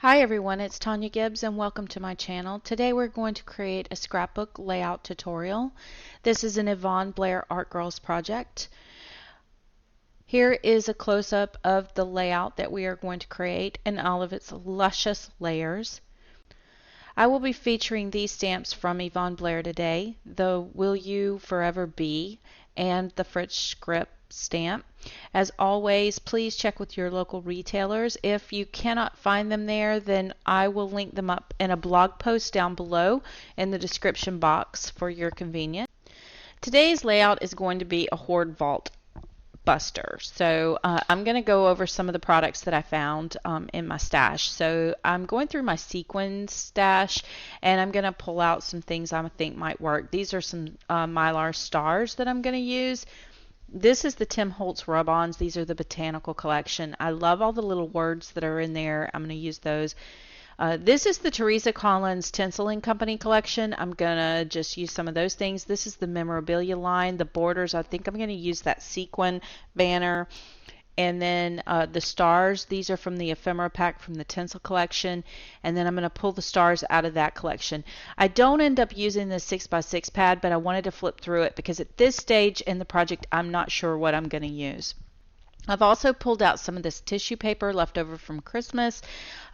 Hi everyone, it's Tonya Gibbs and welcome to my channel. Today we're going to create a scrapbook layout tutorial. This is an Yvonne Blair Art Girls project. Here is a close-up of the layout that we are going to create and all of its luscious layers. I will be featuring these stamps from Yvonne Blair today, the Will You Forever Be and the French script stamp. As always, please check with your local retailers. If you cannot find them there, then I will link them up in a blog post down below in the description box for your convenience. Today's layout is going to be a hoard vault buster. So I'm going to go over some of the products that I found in my stash. So I'm going through my sequin stash and I'm going to pull out some things I think might work. These are some Mylar stars that I'm going to use. This is the Tim Holtz rub-ons. These are the Botanical Collection. I love all the little words that are in there. I'm going to use those. This is the Teresa Tinsel and Company collection. I'm going to just use some of those things. This is the memorabilia line. The borders, I think I'm going to use that sequin banner. And then the stars, these are from the ephemera pack from the Tinsel collection. And then I'm going to pull the stars out of that collection. I don't end up using the 6x6 pad, but I wanted to flip through it because at this stage in the project, I'm not sure what I'm going to use. I've also pulled out some of this tissue paper left over from Christmas.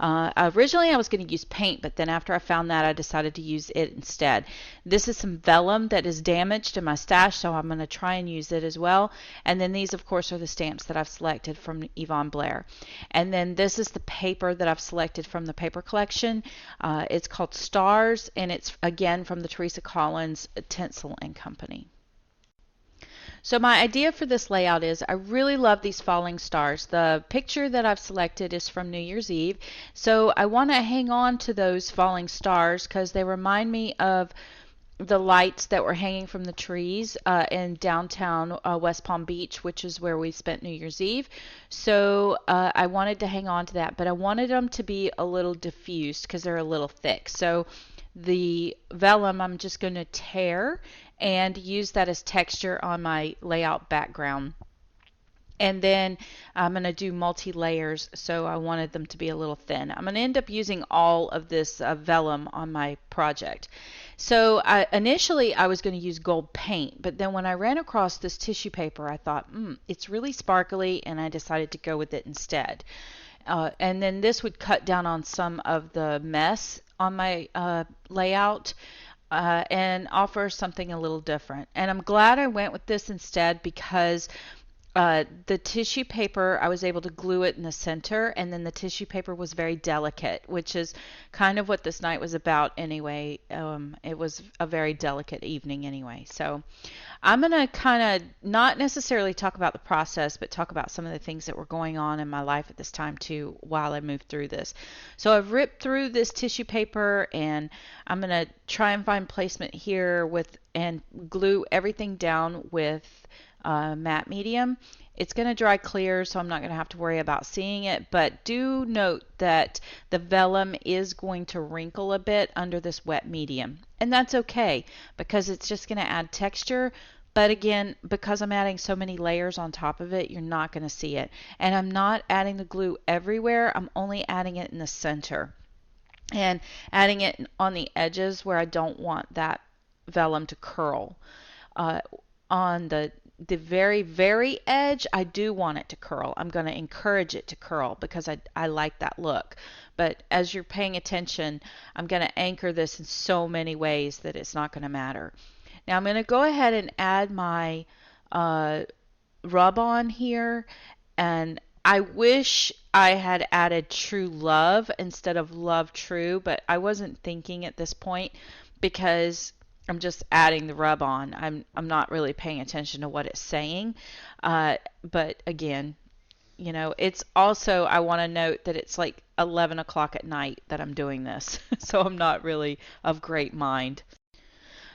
Originally I was going to use paint, but then after I found that I decided to use it instead. This is some vellum that is damaged in my stash, so I'm going to try and use it as well. And then these of course are the stamps that I've selected from Yvonne Blair. And then this is the paper that I've selected from the paper collection. It's called Stars, and it's again from the Teresa Tinsel and Company. So my idea for this layout is I really love these falling stars. The picture that I've selected is from New Year's Eve. So I want to hang on to those falling stars because they remind me of the lights that were hanging from the trees in downtown West Palm Beach, which is where we spent New Year's Eve. So I wanted to hang on to that, but I wanted them to be a little diffused because they're a little thick. So the vellum I'm just going to tear and use that as texture on my layout background. And then I'm going to do multi-layers, so I wanted them to be a little thin. I'm going to end up using all of this vellum on my project. So initially I was going to use gold paint, but then when I ran across this tissue paper, I thought, it's really sparkly, and I decided to go with it instead. And then this would cut down on some of the mess on my layout. And offer something a little different. And I'm glad I went with this instead because the tissue paper, I was able to glue it in the center, and then the tissue paper was very delicate, which is kind of what this night was about anyway. It was a very delicate evening anyway. So I'm going to kind of not necessarily talk about the process, but talk about some of the things that were going on in my life at this time too while I moved through this. So I've ripped through this tissue paper, and I'm going to try and find placement here and glue everything down with matte medium. It's going to dry clear, so I'm not going to have to worry about seeing it, but do note that the vellum is going to wrinkle a bit under this wet medium, and that's okay because it's just going to add texture. But again, because I'm adding so many layers on top of it, you're not going to see it. And I'm not adding the glue everywhere, I'm only adding it in the center and adding it on the edges where I don't want that vellum to curl. On the very, very edge, I do want it to curl. I'm going to encourage it to curl because I like that look. But as you're paying attention, I'm going to anchor this in so many ways that it's not going to matter. Now I'm going to go ahead and add my rub on here, and I wish I had added True Love instead of Love True, but I wasn't thinking at this point because I'm just adding the rub on. I'm not really paying attention to what it's saying. But again, you know, it's also, I want to note that it's like 11 o'clock at night that I'm doing this. So I'm not really of great mind.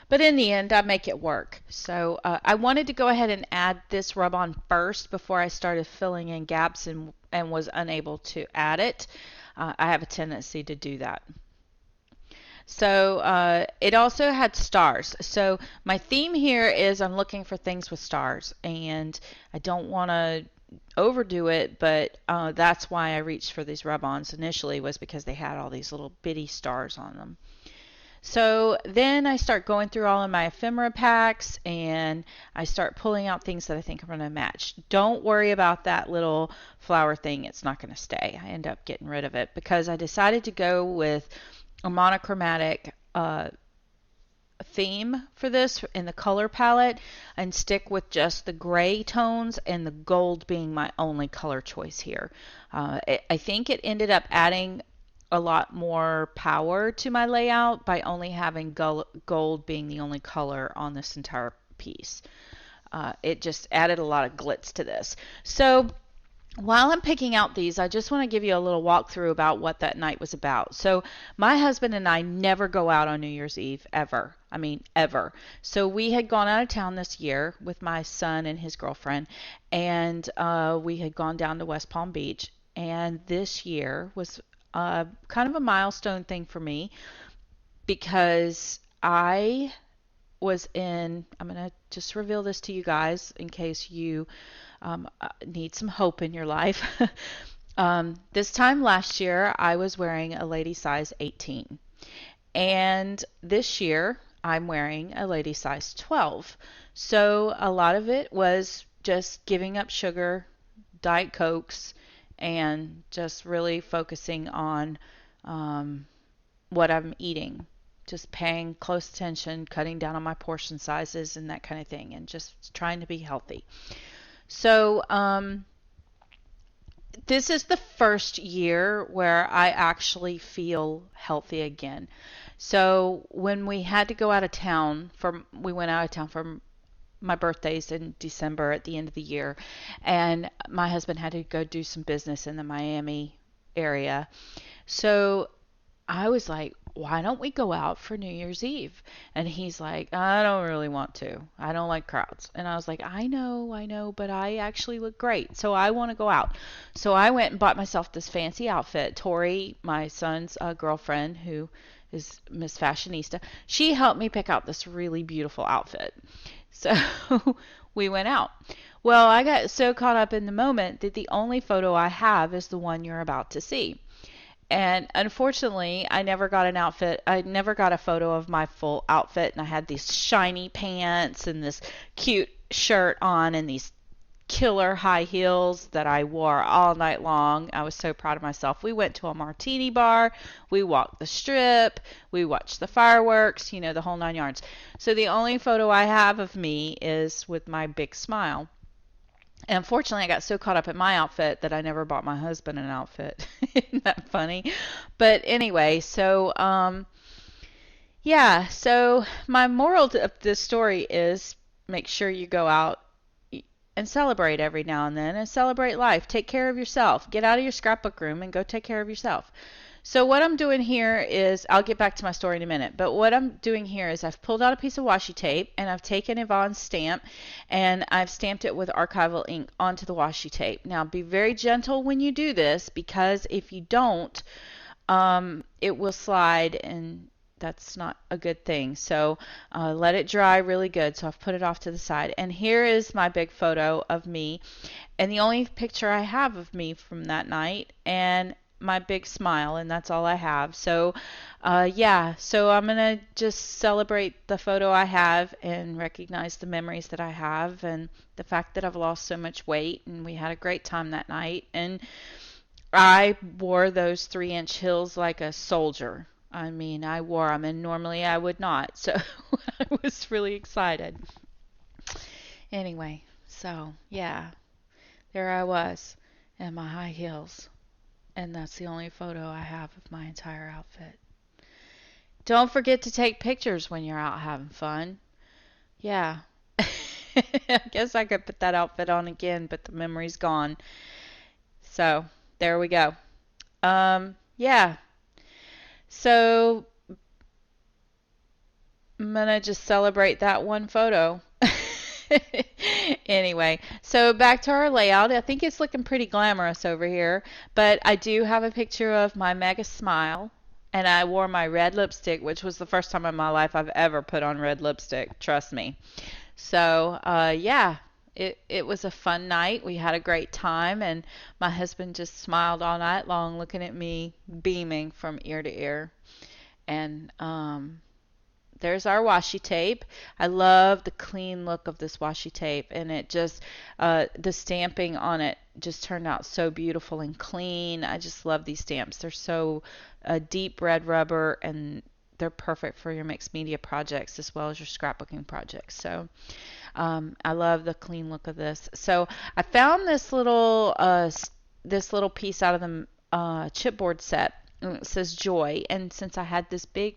But in the end, I make it work. So I wanted to go ahead and add this rub on first before I started filling in gaps and was unable to add it. I have a tendency to do that. So it also had stars. So my theme here is I'm looking for things with stars, and I don't want to overdo it, but that's why I reached for these rub-ons initially, was because they had all these little bitty stars on them. So then I start going through all of my ephemera packs, and I start pulling out things that I think are going to match. Don't worry about that little flower thing. It's not going to stay. I end up getting rid of it because I decided to go with a monochromatic theme for this in the color palette and stick with just the gray tones and the gold being my only color choice here. I think it ended up adding a lot more power to my layout by only having gold being the only color on this entire piece. It just added a lot of glitz to this. So while I'm picking out these, I just want to give you a little walkthrough about what that night was about. So my husband and I never go out on New Year's Eve, ever. I mean, ever. So we had gone out of town this year with my son and his girlfriend, and we had gone down to West Palm Beach. And this year was kind of a milestone thing for me because I'm going to just reveal this to you guys in case you need some hope in your life. This time last year, I was wearing a lady size 18. And this year, I'm wearing a lady size 12. So a lot of it was just giving up sugar, Diet Cokes, and just really focusing on what I'm eating. Just paying close attention, cutting down on my portion sizes and that kind of thing, and just trying to be healthy. So this is the first year where I actually feel healthy again. So when we had to go out of town we went out of town for my birthday's in December at the end of the year, and my husband had to go do some business in the Miami area. So I was like, why don't we go out for New Year's Eve? And he's like, I don't really want to. I don't like crowds. And I was like, I know, but I actually look great, so I want to go out. So I went and bought myself this fancy outfit. Tori, my son's girlfriend, who is Miss Fashionista, she helped me pick out this really beautiful outfit. So we went out. Well, I got so caught up in the moment that the only photo I have is the one you're about to see. And unfortunately, I never got a photo of my full outfit, and I had these shiny pants and this cute shirt on and these killer high heels that I wore all night long. I was so proud of myself. We went to a martini bar, we walked the strip, we watched the fireworks, the whole 9 yards. So the only photo I have of me is with my big smile. And unfortunately, I got so caught up in my outfit that I never bought my husband an outfit. Isn't that funny? But anyway, so yeah, so my moral of this story is make sure you go out and celebrate every now and then, and celebrate life. Take care of yourself. Get out of your scrapbook room and go take care of yourself. So what I'm doing here is, I'll get back to my story in a minute, but what I'm doing here is I've pulled out a piece of washi tape, and I've taken Yvonne's stamp, and I've stamped it with archival ink onto the washi tape. Now be very gentle when you do this, because if you don't, it will slide, and that's not a good thing. So let it dry really good. So I've put it off to the side. And here is my big photo of me, and the only picture I have of me from that night, and my big smile, and that's all I have. So yeah, so I'm gonna just celebrate the photo I have and recognize the memories that I have, and the fact that I've lost so much weight, and we had a great time that night, and I wore those 3-inch heels like a soldier. I mean, I wore them, and normally I would not, so I was really excited. Anyway, so yeah, there I was in my high heels, and that's the only photo I have of my entire outfit. Don't forget to take pictures when you're out having fun. Yeah. I guess I could put that outfit on again, but the memory's gone. So, there we go. Yeah. So, I'm going to just celebrate that one photo. Anyway, so back to our layout. I think it's looking pretty glamorous over here, but I do have a picture of my mega smile, and I wore my red lipstick, which was the first time in my life I've ever put on red lipstick, trust me. So, yeah, it was a fun night. We had a great time, and my husband just smiled all night long, looking at me, beaming from ear to ear. And there's our washi tape. I love the clean look of this washi tape, and it just, the stamping on it just turned out so beautiful and clean. I just love these stamps. They're so deep red rubber, and they're perfect for your mixed media projects as well as your scrapbooking projects. So I love the clean look of this. So I found this little piece out of the chipboard set. And it says joy, and since I had this big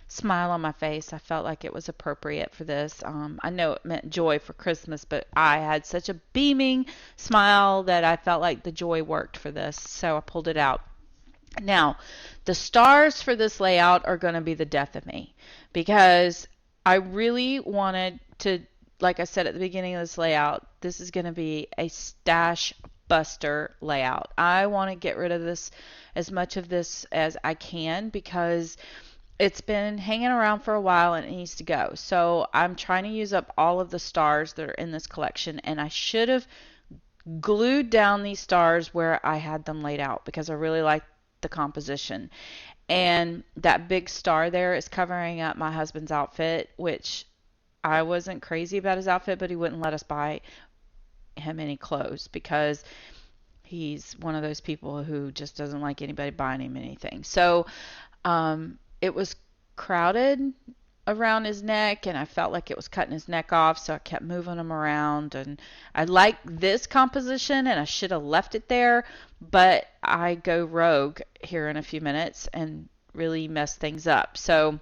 smile on my face, I felt like it was appropriate for this. I know it meant joy for Christmas, but I had such a beaming smile that I felt like the joy worked for this, so I pulled it out. Now, the stars for this layout are going to be the death of me, because I really wanted to, like I said at the beginning of this layout, this is going to be a stash buster layout. I want to get rid of this, as much of this as I can, because it's been hanging around for a while and it needs to go. So I'm trying to use up all of the stars that are in this collection, and I should have glued down these stars where I had them laid out, because I really like the composition. And that big star there is covering up my husband's outfit, which I wasn't crazy about his outfit, but he wouldn't let us buy him any clothes because he's one of those people who just doesn't like anybody buying him anything. So it was crowded around his neck, and I felt like it was cutting his neck off, so I kept moving him around. And I like this composition, and I should have left it there, but I go rogue here in a few minutes and really mess things up. So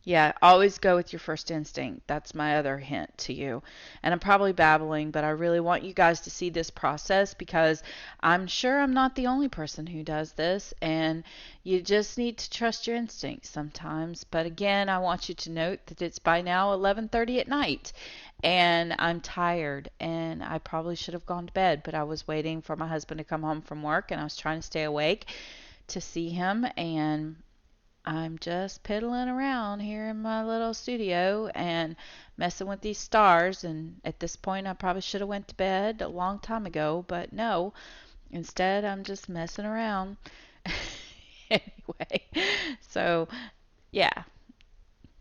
yeah, always go with your first instinct. That's my other hint to you. And I'm probably babbling, but I really want you guys to see this process, because I'm sure I'm not the only person who does this, and you just need to trust your instincts sometimes. But again, I want you to note that it's by now 11:30 at night, and I'm tired, and I probably should have gone to bed, but I was waiting for my husband to come home from work, and I was trying to stay awake to see him, and I'm just piddling around here in my little studio and messing with these stars. And at this point, I probably should have went to bed a long time ago, but no. Instead, I'm just messing around. Anyway, so yeah,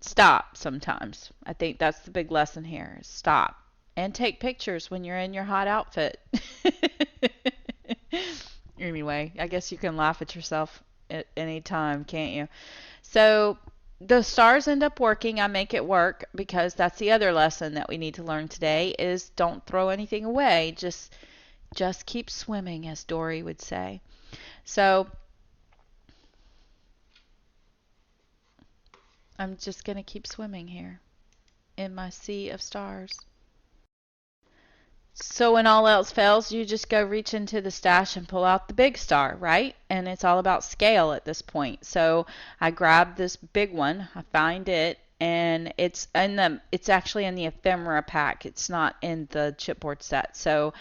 stop sometimes. I think that's the big lesson here. Stop and take pictures when you're in your hot outfit. Anyway, I guess you can laugh at yourself at any time, can't you? So the stars end up working. I make it work, because that's the other lesson that we need to learn today, is don't throw anything away. Just keep swimming, as Dory would say. So I'm just going to keep swimming here in my sea of stars. So when all else fails, you just go reach into the stash and pull out the big star, right? And it's all about scale at this point. So I grab this big one, I find it, and it's actually in the ephemera pack. It's not in the chipboard set. So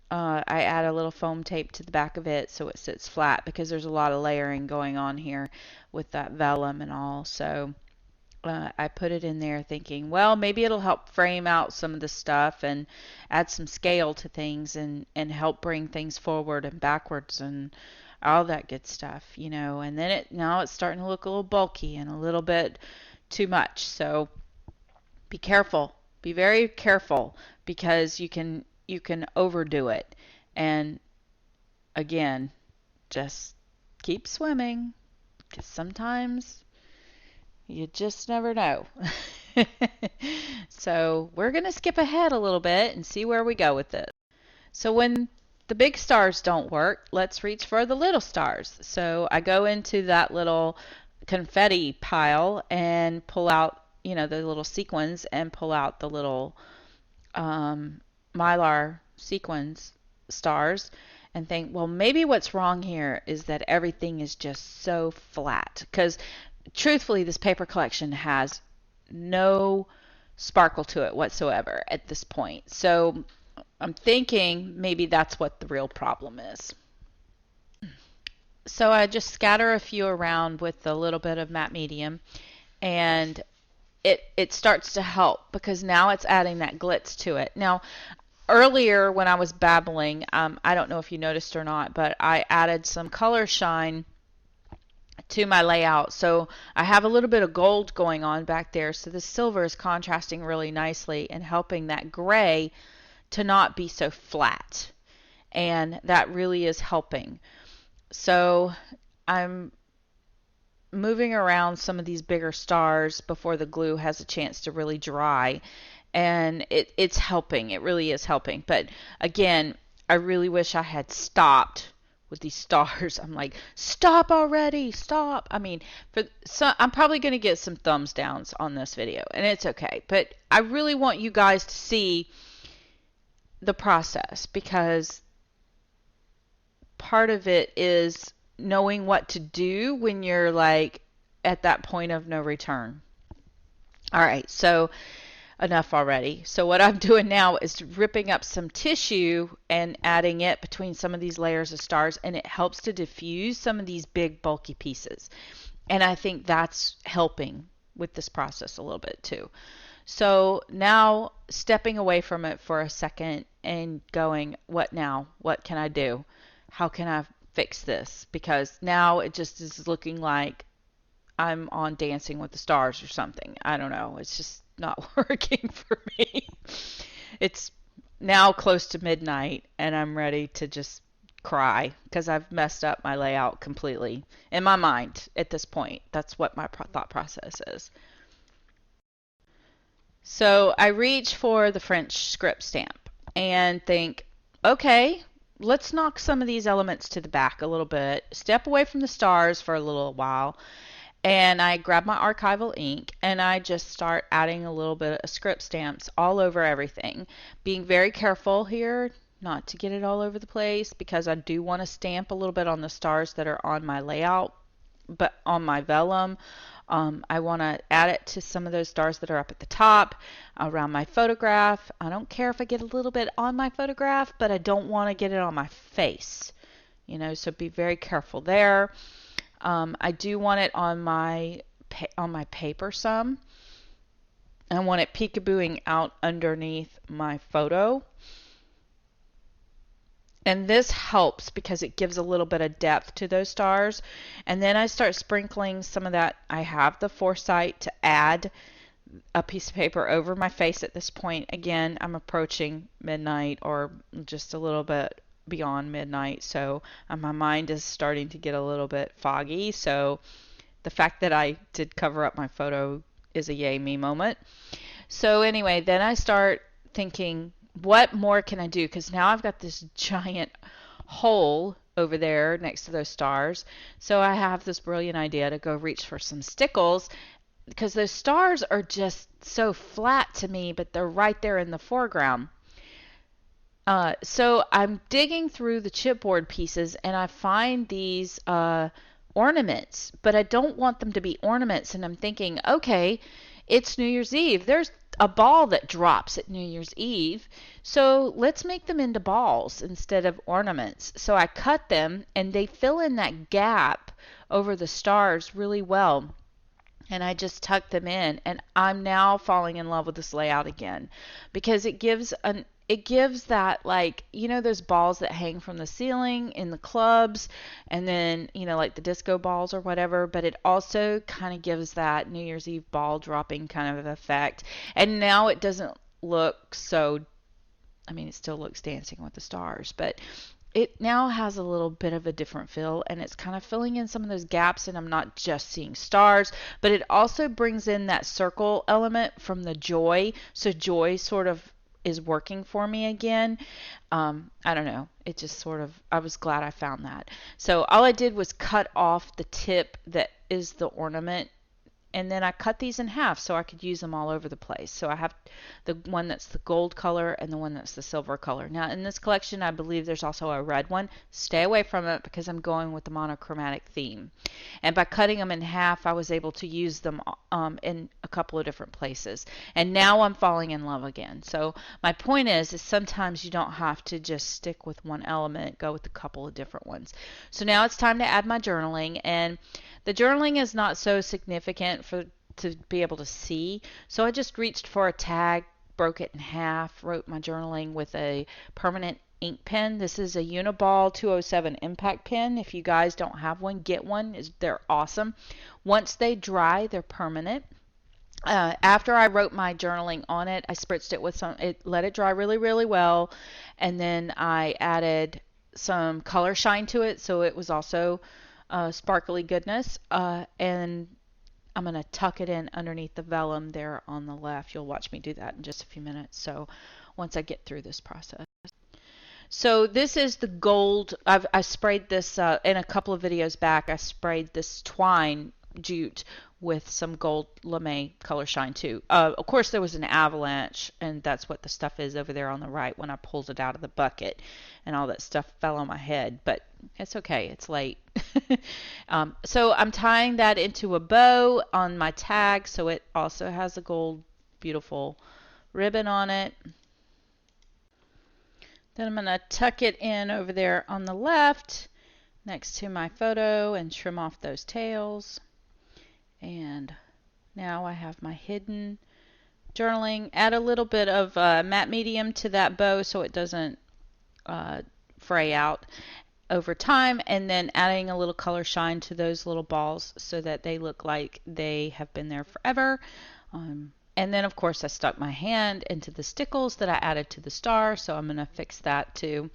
I add a little foam tape to the back of it so it sits flat, because there's a lot of layering going on here with that vellum and all. So I put it in there thinking, well, maybe it'll help frame out some of the stuff and add some scale to things, and help bring things forward and backwards and all that good stuff, you know. And then now it's starting to look a little bulky and a little bit too much. So be careful. Be very careful, because you can overdo it. And again, just keep swimming, because sometimes you just never know. So we're going to skip ahead a little bit and see where we go with it. So when the big stars don't work, let's reach for the little stars. So I go into that little confetti pile and pull out, the little sequins, and pull out the little mylar sequins stars, and think, well, maybe what's wrong here is that everything is just so flat. Because truthfully, this paper collection has no sparkle to it whatsoever at this point. So I'm thinking maybe that's what the real problem is. So I just scatter a few around with a little bit of matte medium, and it starts to help because now it's adding that glitz to it. Now, earlier when I was babbling, I don't know if you noticed or not, but I added some color shine to my layout. So I have a little bit of gold going on back there. So the silver is contrasting really nicely and helping that gray to not be so flat. And that really is helping. So I'm moving around some of these bigger stars before the glue has a chance to really dry. And it's helping. It really is helping. But again, I really wish I had stopped with these stars. I'm like, stop already, stop. I mean, I'm probably going to get some thumbs downs on this video, and it's okay. But I really want you guys to see the process, because part of it is knowing what to do when you're like at that point of no return. All right, so enough already. So what I'm doing now is ripping up some tissue and adding it between some of these layers of stars, and it helps to diffuse some of these big bulky pieces. And I think that's helping with this process a little bit too. So now stepping away from it for a second and going, what now? What can I do? How can I fix this? Because now it just is looking like I'm on Dancing with the Stars or something. I don't know. It's just not working for me. It's now close to midnight and I'm ready to just cry because I've messed up my layout completely in my mind at this point. That's what my thought process is. So I reach for the French script stamp and think, okay, let's knock some of these elements to the back a little bit, step away from the stars for a little while, and I grab my archival ink and I just start adding a little bit of script stamps all over everything. Being very careful here not to get it all over the place, because I do want to stamp a little bit on the stars that are on my layout, but on my vellum. I want to add it to some of those stars that are up at the top around my photograph. I don't care if I get a little bit on my photograph, but I don't want to get it on my face, so be very careful there. I do want it on my paper some. I want it peekabooing out underneath my photo. And this helps because it gives a little bit of depth to those stars. And then I start sprinkling some of that. I have the foresight to add a piece of paper over my face at this point. Again, I'm approaching midnight or just a little bit beyond midnight. So my mind is starting to get a little bit foggy. So the fact that I did cover up my photo is a yay me moment. So anyway, then I start thinking, what more can I do? Because now I've got this giant hole over there next to those stars. So I have this brilliant idea to go reach for some stickles, because those stars are just so flat to me, but they're right there in the foreground. So I'm digging through the chipboard pieces and I find these ornaments, but I don't want them to be ornaments. And I'm thinking, okay, it's New Year's Eve. There's a ball that drops at New Year's Eve, so let's make them into balls instead of ornaments. So I cut them and they fill in that gap over the stars really well. And I just tuck them in, and I'm now falling in love with this layout again, because it gives that, like, those balls that hang from the ceiling in the clubs, and then, like the disco balls or whatever, but it also kind of gives that New Year's Eve ball dropping kind of effect. And now it doesn't look so, it still looks Dancing with the Stars, but it now has a little bit of a different feel, and it's kind of filling in some of those gaps, and I'm not just seeing stars, but it also brings in that circle element from the joy. So joy sort of is working for me again. I don't know. It just sort of, I was glad I found that. So all I did was cut off the tip that is the ornament, and then I cut these in half so I could use them all over the place. So I have the one that's the gold color and the one that's the silver color. Now in this collection, I believe there's also a red one. Stay away from it because I'm going with the monochromatic theme. And by cutting them in half, I was able to use them in a couple of different places. And now I'm falling in love again. So my point is sometimes you don't have to just stick with one element, go with a couple of different ones. So now it's time to add my journaling, and the journaling is not so significant for to be able to see. So I just reached for a tag, broke it in half, wrote my journaling with a permanent ink pen. This is a Uniball 207 impact pen. If you guys don't have one, get one. They're awesome. Once they dry, they're permanent. After I wrote my journaling on it, I spritzed it with let it dry really, really well, and then I added some color shine to it, so it was also sparkly goodness. And I'm going to tuck it in underneath the vellum there on the left. You'll watch me do that in just a few minutes. So once I get through this process. So this is the gold. I sprayed this in a couple of videos back. I sprayed this twine jute with some gold lame color shine too. Of course there was an avalanche, and that's what the stuff is over there on the right when I pulled it out of the bucket, and all that stuff fell on my head, but it's okay, it's late. So I'm tying that into a bow on my tag, so it also has a gold beautiful ribbon on it. Then I'm going to tuck it in over there on the left next to my photo and trim off those tails. And now I have my hidden journaling. Add a little bit of matte medium to that bow so it doesn't fray out over time, and then adding a little color shine to those little balls so that they look like they have been there forever. And then of course I stuck my hand into the stickles that I added to the star, so I'm going to fix that too.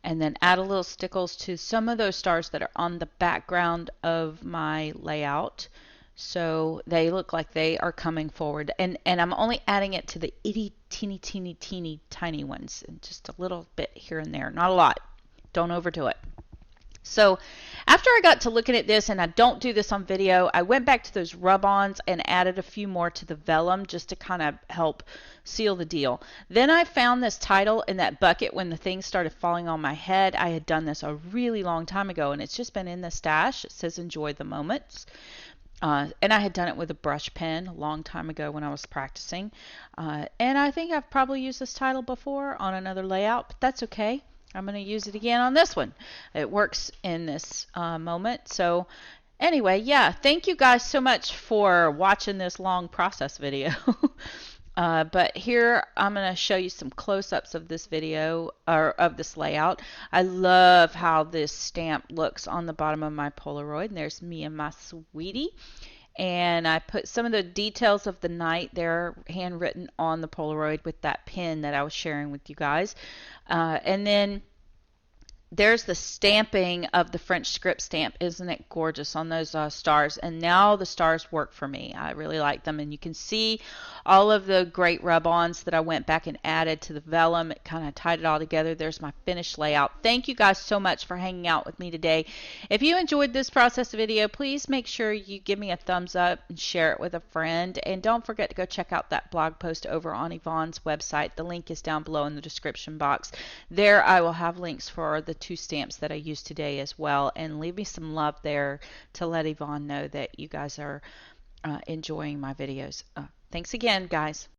And then add a little stickles to some of those stars that are on the background of my layout, so they look like they are coming forward. And I'm only adding it to the itty teeny tiny ones, and just a little bit here and there, not a lot. Don't overdo it. So after I got to looking at this, and I don't do this on video, I went back to those rub-ons and added a few more to the vellum just to kind of help seal the deal. Then I found this title in that bucket when the things started falling on my head. I had done this a really long time ago, and it's just been in the stash. It says enjoy the moments. And I had done it with a brush pen a long time ago when I was practicing. And I think I've probably used this title before on another layout, but that's okay. I'm going to use it again on this one. It works in this moment. So anyway, yeah, thank you guys so much for watching this long process video. But here I'm going to show you some close-ups of this video, or of this layout. I love how this stamp looks on the bottom of my Polaroid. And there's me and my sweetie. And I put some of the details of the night there handwritten on the Polaroid with that pen that I was sharing with you guys. And then there's the stamping of the French script stamp. Isn't it gorgeous on those stars? And now the stars work for me. I really like them. And you can see all of the great rub-ons that I went back and added to the vellum. It kind of tied it all together. There's my finished layout. Thank you guys so much for hanging out with me today. If you enjoyed this process video, please make sure you give me a thumbs up and share it with a friend. And don't forget to go check out that blog post over on Yvonne's website. The link is down below in the description box. There I will have links for the 2 stamps that I used today as well, and leave me some love there to let Yvonne know that you guys are enjoying my videos. Thanks again, guys.